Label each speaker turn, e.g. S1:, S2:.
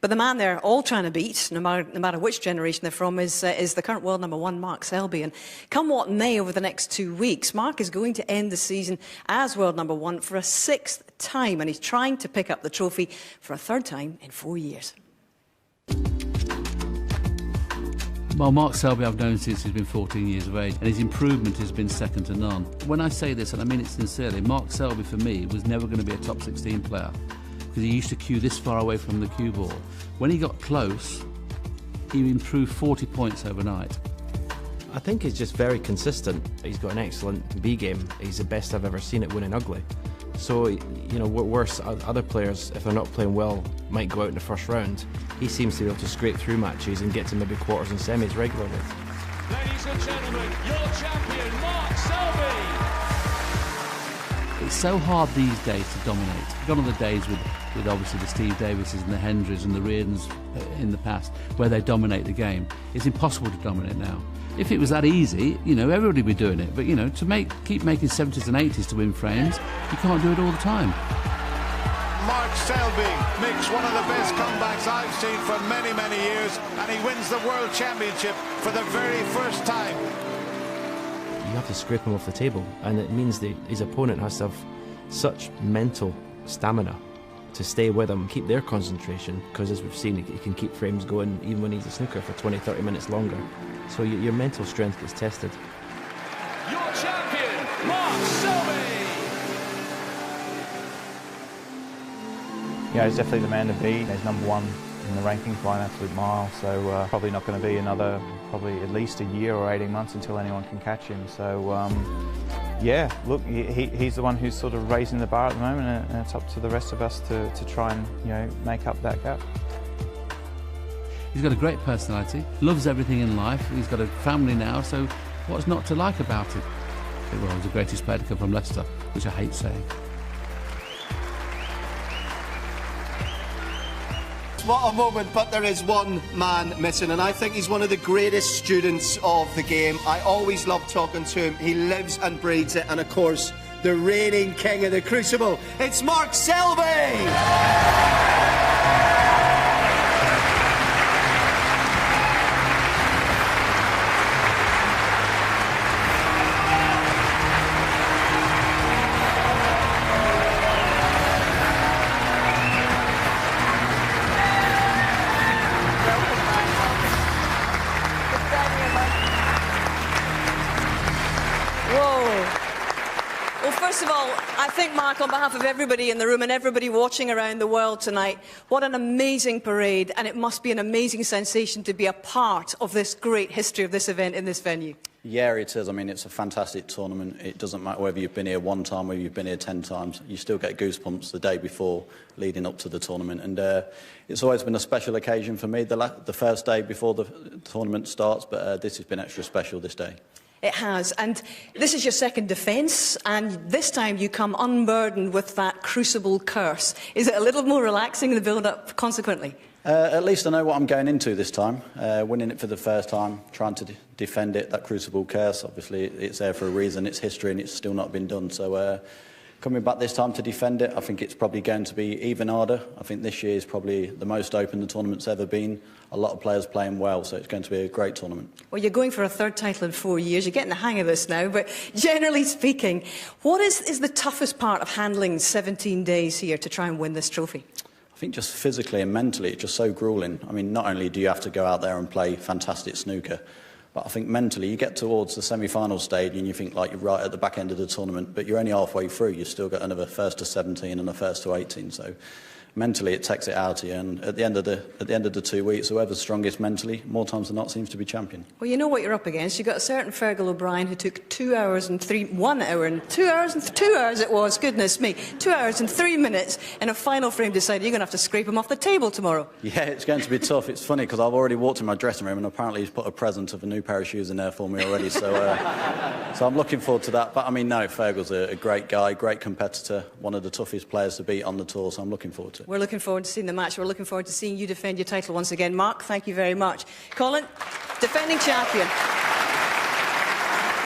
S1: But the man they're all trying to beat, no matter which generation they're from, is the current world #1, Mark Selby. And come what may over the next 2 weeks, Mark is going to end the season as world #1 for a 6th time, and he's trying to pick up the trophy for a 3rd time in 4 years.
S2: Well, Mark Selby I've known since he's been 14 years of age, and his improvement has been second to none. When I say this, and I mean it sincerely, Mark Selby for me was never going to be a top 16 player because he used to cue this far away from the cue ball. When he got close, he improved 40 points overnight.
S3: I think he's just very consistent. He's got an excellent B game. He's the best I've ever seen at winning ugly. So, you know, worse, other players, if they're not playing well, might go out in the first round. He seems to be able to scrape through matches and get to maybe quarters and semis regularly.
S4: Ladies and gentlemen, your champion, Mark Selby.
S2: It's so hard these days to dominate. Gone are the days with obviously the Steve Davises and the Hendrys and the Reardons in the past, where they dominate the game. It's impossible to dominate now. If it was that easy, you know, everybody would be doing it. But, you know, to keep making 70s and 80s to win frames, you can't do it all the time.
S5: Mark Selby makes one of the best comebacks I've seen for many, many years, and he wins the World Championship for the very first time.
S3: You have to scrape him off the table, and it means that his opponent has to have such mental stamina to stay with him, keep their concentration, because as we've seen, he can keep frames going even when he's a snooker for 20-30 minutes longer. So your mental strength gets tested.
S4: Your champion, Mark Selby.
S6: Yeah, he's definitely the man to beat. He's #1 in the rankings by an absolute mile, so probably not going to be another, probably at least a year or 18 months until anyone can catch him. So, yeah, look, he's the one who's sort of raising the bar at the moment, and it's up to the rest of us to try and, you know, make up that gap.
S2: He's got a great personality, loves everything in life. He's got a family now, so what's not to like about it? Well, he's the greatest player to come from Leicester, which I hate saying.
S7: What a moment, but there is one man missing, and I think he's one of the greatest students of the game. I always love talking to him. He lives and breathes it, and of course, the reigning king of the Crucible, it's Mark Selby!
S1: Well, first of all, I think, Mark, on behalf of everybody in the room and everybody watching around the world tonight, what an amazing parade, and it must be an amazing sensation to be a part of this great history of this event in this venue.
S8: Yeah, it is. I mean, it's a fantastic tournament. It doesn't matter whether you've been here 1 time, whether you've been here 10 times. You still get goosebumps the day before, leading up to the tournament. And it's always been a special occasion for me, the first day before the tournament starts, but this has been extra special this day.
S1: It has, and this is your second defence, and this time you come unburdened with that Crucible curse. Is it a little more relaxing in the build-up, consequently?
S8: At least I know what I'm going into this time. Winning it for the first time, trying to defend it, that Crucible curse. Obviously, it's there for a reason. It's history, and it's still not been done. So coming back this time to defend it, I think it's probably going to be even harder. I think this year is probably the most open the tournament's ever been. A lot of players playing well, so it's going to be a great tournament. Well,
S1: you're going for a 3rd title in 4 years. You're getting the hang of this now, but generally speaking, what is the toughest part of handling 17 days here to try and win this trophy?
S8: I think just physically and mentally, it's just so gruelling. I mean, not only do you have to go out there and play fantastic snooker, but I think mentally you get towards the semi-final stage and you think like you're right at the back end of the tournament, but you're only halfway through. You've still got another 1st to 17 and a 1st to 18, so mentally it takes it out of you, and at the end of the 2 weeks, whoever's strongest mentally, more times than not, seems to be champion.
S1: Well, you know what you're up against. You've got a certain Fergal O'Brien who took 2 hours and 1 hour and 2 hours and 2 hours it was, goodness me, 2 hours and 3 minutes in a final frame decided you're going to have to scrape him off the table tomorrow.
S8: Yeah, it's going to be tough. It's funny because I've already walked in my dressing room and apparently he's put a present of a new pair of shoes in there for me already, so so I'm looking forward to that. But I mean, no, Fergal's a great guy, great competitor, one of the toughest players to beat on the tour, so I'm looking forward to it.
S1: We're looking forward to seeing the match. We're looking forward to seeing you defend your title once again. Mark, thank you very much. Colin, defending champion.